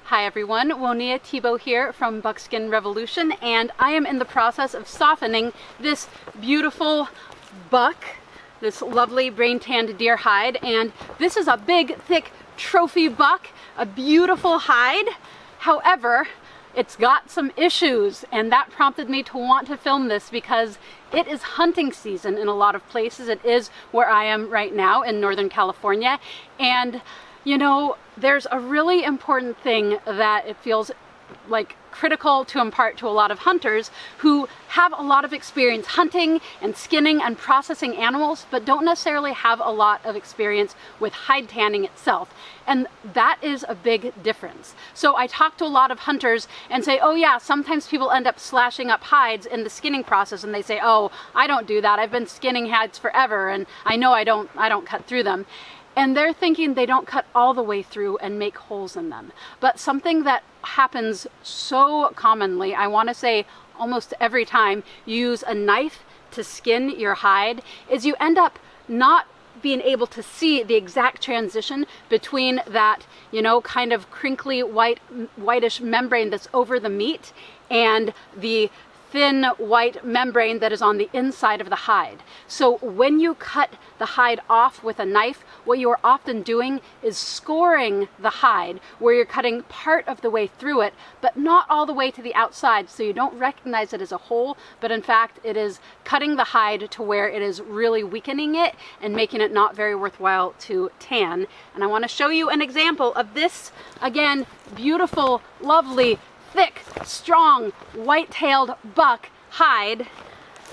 Hi everyone, Woniya Thibault here from Buckskin Revolution, and I am in the process of softening this beautiful buck, this lovely brain tanned deer hide. And this is a big, thick trophy buck, a beautiful hide. However, it's got some issues, and that prompted me to want to film this because it is hunting season in a lot of places. It is where I am right now in Northern California, and you know, there's a really important thing that it feels like critical to impart to a lot of hunters who have a lot of experience hunting and skinning and processing animals, but don't necessarily have a lot of experience with hide tanning itself. And that is a big difference. So I talk to a lot of hunters and say, oh yeah, sometimes people end up slashing up hides in the skinning process, and they say, oh, I don't do that. I've been skinning hides forever, and I know I don't cut through them. And they're thinking they don't cut all the way through and make holes in them. But something that happens so commonly, I want to say almost every time you use a knife to skin your hide, is you end up not being able to see the exact transition between that, you know, kind of crinkly whitish membrane that's over the meat and the thin white membrane that is on the inside of the hide. So when you cut the hide off with a knife, what you are often doing is scoring the hide, where you're cutting part of the way through it, but not all the way to the outside, so you don't recognize it as a hole, but in fact it is cutting the hide to where it is really weakening it and making it not very worthwhile to tan. And I want to show you an example of this, again, beautiful, lovely, thick, strong, white-tailed buck hide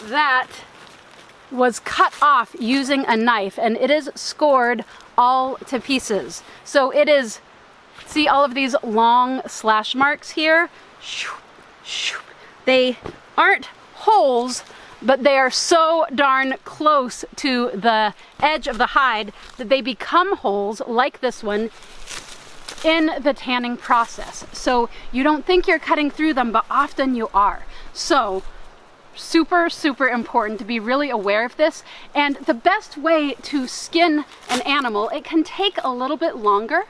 that was cut off using a knife, and it is scored all to pieces. So it is, see all of these long slash marks here? They aren't holes, but they are so darn close to the edge of the hide that they become holes like this one in the tanning process. So you don't think you're cutting through them, but often you are. So super important to be really aware of this. And the best way to skin an animal, it can take a little bit longer.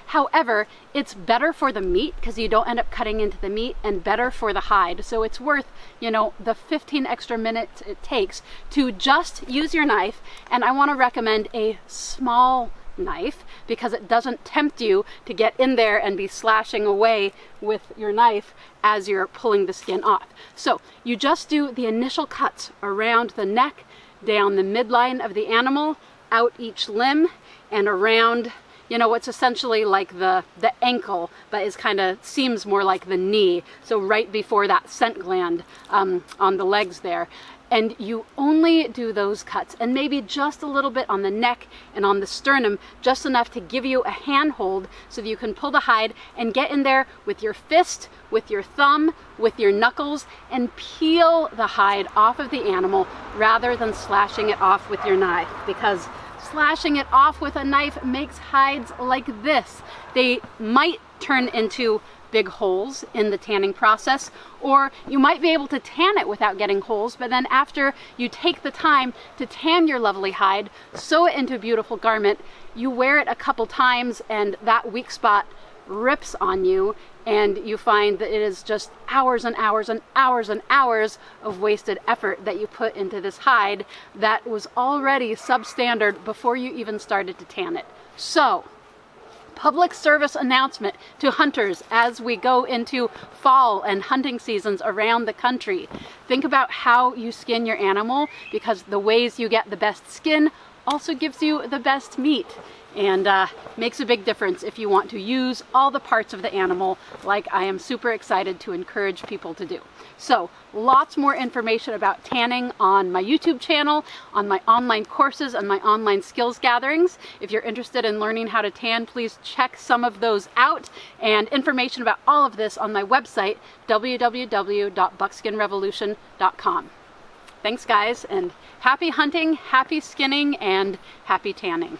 However, it's better for the meat because you don't end up cutting into the meat, and better for the hide. So it's worth, you know, the 15 extra minutes it takes to just use your knife. And I want to recommend a small knife because it doesn't tempt you to get in there and be slashing away with your knife as you're pulling the skin off. So you just do the initial cuts around the neck, down the midline of the animal, out each limb, and around, you know, what's essentially like the ankle, but is kind of seems more like the knee. So right before that scent gland on the legs there. And you only do those cuts, and maybe just a little bit on the neck and on the sternum, just enough to give you a handhold so that you can pull the hide and get in there with your fist, with your thumb, with your knuckles, and peel the hide off of the animal rather than slashing it off with your knife, because slashing it off with a knife makes hides like this. They might turn into big holes in the tanning process, or you might be able to tan it without getting holes, but then after you take the time to tan your lovely hide, sew it into a beautiful garment, you wear it a couple times and that weak spot rips on you, and you find that it is just hours and hours and hours and hours of wasted effort that you put into this hide that was already substandard before you even started to tan it. So, public service announcement to hunters as we go into fall and hunting seasons around the country. Think about how you skin your animal, because the ways you get the best skin also gives you the best meat, and makes a big difference if you want to use all the parts of the animal, like I am super excited to encourage people to do. So lots more information about tanning on my YouTube channel, on my online courses, and my online skills gatherings. If you're interested in learning how to tan, please check some of those out, and information about all of this on my website, www.buckskinrevolution.com. Thanks guys, and happy hunting, happy skinning, and happy tanning.